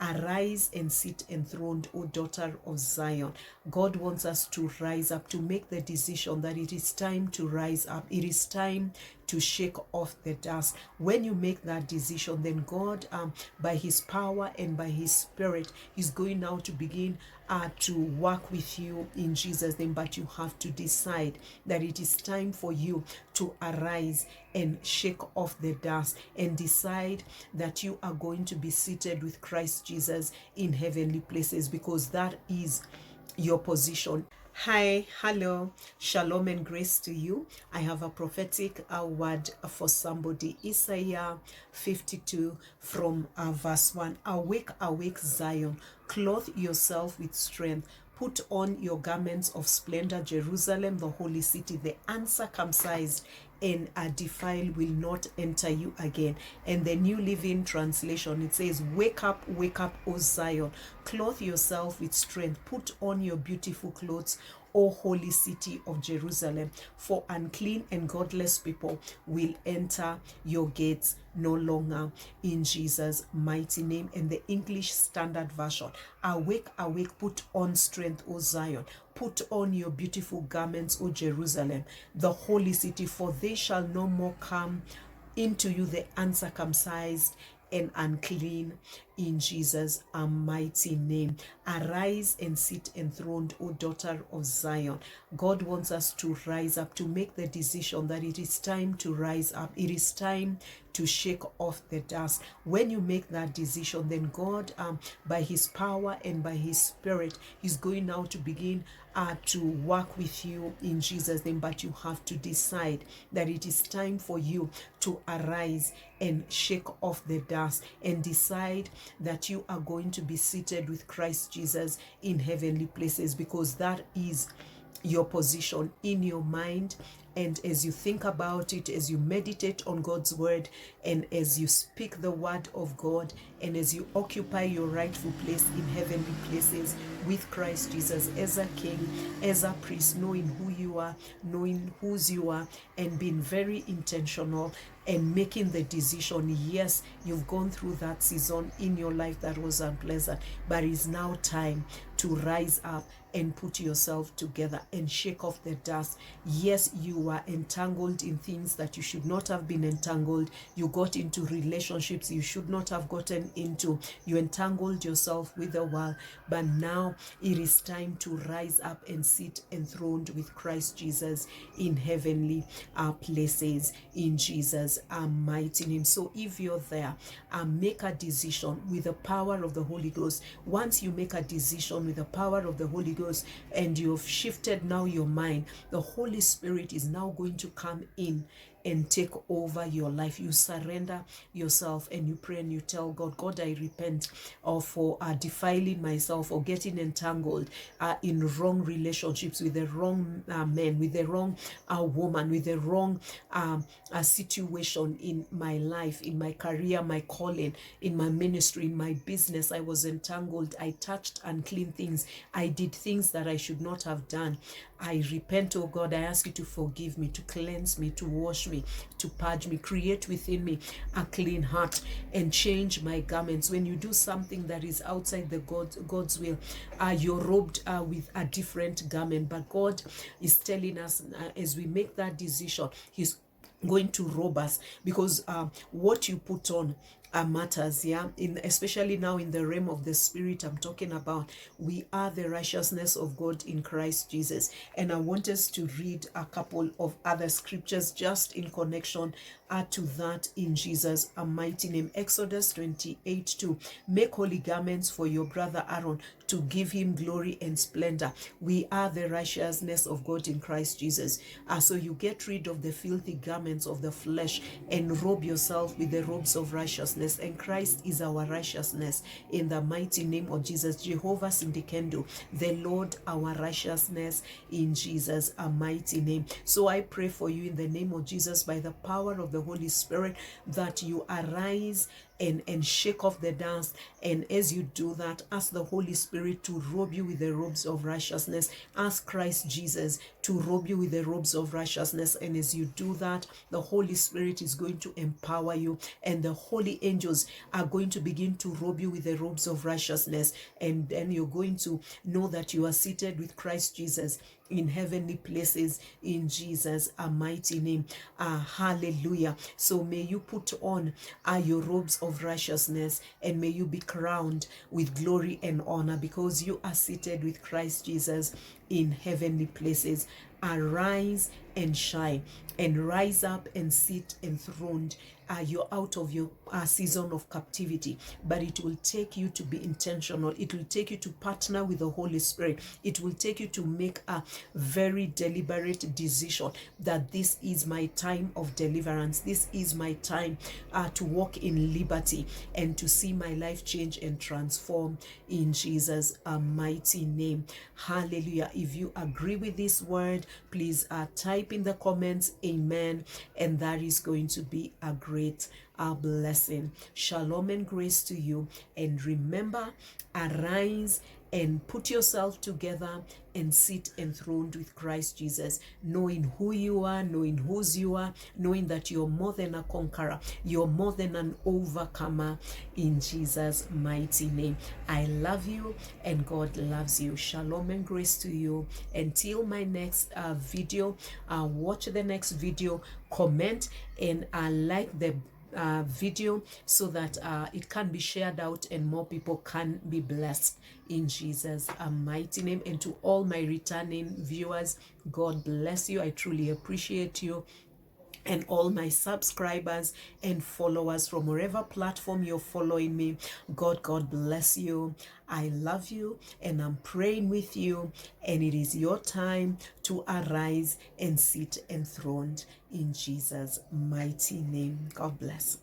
Arise and sit enthroned, O daughter of Zion. God wants us to rise up, to make the decision that it is time to rise up. It is time to shake off the dust. When you make that decision, then God, by his power and by his spirit, is going now to begin to work with you in Jesus' name. But you have to decide that it is time for you to arise and shake off the dust and decide that you are going to be seated with Christ Jesus in heavenly places, because that is your position. Hi, hello, shalom and grace to you. I have a prophetic word for somebody. Isaiah 52 from verse 1. Awake, awake, Zion, clothe yourself with strength. Put on your garments of splendor, Jerusalem, the holy city. The uncircumcised and defiled will not enter you again. And the New Living Translation, it says, wake up, O Zion, clothe yourself with strength, put on your beautiful clothes, O holy city of Jerusalem, for unclean and godless people will enter your gates no longer, in Jesus' mighty name. And the English Standard Version, awake, awake, put on strength, O Zion, put on your beautiful garments, O Jerusalem, the holy city, for they shall no more come into you the uncircumcised and unclean, in Jesus' mighty name. Arise and sit enthroned, O daughter of Zion. God wants us to rise up, to make the decision that it is time to rise up. It is time to shake off the dust. When you make that decision, then God, by his power and by his spirit, is going now to begin to work with you in Jesus' name. But you have to decide that it is time for you to arise and shake off the dust and decide that you are going to be seated with Christ Jesus in heavenly places, because that is your position in your mind. And as you think about it, as you meditate on God's word, and as you speak the word of God, and as you occupy your rightful place in heavenly places with Christ Jesus as a king, as a priest, knowing who you are, knowing whose you are, and being very intentional and making the decision. Yes, you've gone through that season in your life that was unpleasant, but it's now time to rise up and put yourself together and shake off the dust. Yes, you were entangled in things that you should not have been entangled. You got into relationships you should not have gotten into. You entangled yourself with the world. But now it is time to rise up and sit enthroned with Christ Jesus in heavenly places, in Jesus' mighty name. So if you're there, make a decision with the power of the Holy Ghost. Once you make a decision with the power of the Holy Ghost, and you've shifted now your mind, the Holy Spirit is now going to come in and take over your life. You surrender yourself and you pray and you tell God, God, I repent for defiling myself or getting entangled in wrong relationships with the wrong man, with the wrong woman, with the wrong situation in my life, in my career, my calling, in my ministry, in my business. I was entangled. I touched unclean things. I did things that I should not have done. I repent, oh God. I ask you to forgive me, to cleanse me, to wash me, to purge me, create within me a clean heart, and change my garments. When you do something that is outside the God's will, you're robed with a different garment. But God is telling us, as we make that decision, He's going to robe us, because what you put on matters. Especially now in the realm of the spirit, I'm talking about, we are the righteousness of God in Christ Jesus. And I want us to read a couple of other scriptures just in connection to that, in Jesus' mighty name. Exodus 28:2. Make holy garments for your brother Aaron, to give him glory and splendor. We are the righteousness of God in Christ Jesus. So you get rid of the filthy garments of the flesh and robe yourself with the robes of righteousness. And Christ is our righteousness, in the mighty name of Jesus. Jehovah Sindikendo, the Lord our righteousness, in Jesus' mighty name. So I pray for you in the name of Jesus, by the power of the Holy Spirit, that you arise and shake off the dust. And as you do that, ask the Holy Spirit to robe you with the robes of righteousness. Ask Christ Jesus to robe you with the robes of righteousness. And as you do that, the Holy Spirit is going to empower you, and the holy angels are going to begin to robe you with the robes of righteousness. And then you're going to know that you are seated with Christ Jesus in heavenly places in Jesus' mighty name. Hallelujah. So may you put on your robes of righteousness, and may you be crowned with glory and honor, because you are seated with Christ Jesus in heavenly places. Arise and shine, and rise up and sit enthroned. You're out of your season of captivity, but it will take you to be intentional. It will take you to partner with the Holy Spirit. It will take you to make a very deliberate decision that this is my time of deliverance. This is my time to walk in liberty and to see my life change and transform in Jesus' mighty name. Hallelujah. If you agree with this word, please type in the comments amen, and that is going to be a great blessing. Shalom and grace to you, and remember, arise and put yourself together and sit enthroned with Christ Jesus, knowing who you are, knowing whose you are, knowing that you're more than a conqueror, you're more than an overcomer in Jesus' mighty name. I love you, and God loves you. Shalom and grace to you. Until my next video, watch the next video, comment, and like the video so that it can be shared out and more people can be blessed in Jesus' mighty name. And to all my returning viewers, God bless you. I truly appreciate you. And all my subscribers and followers from wherever platform you're following me, God bless you. I love you, and I'm praying with you, and it is your time to arise and sit enthroned in Jesus' mighty name. God bless.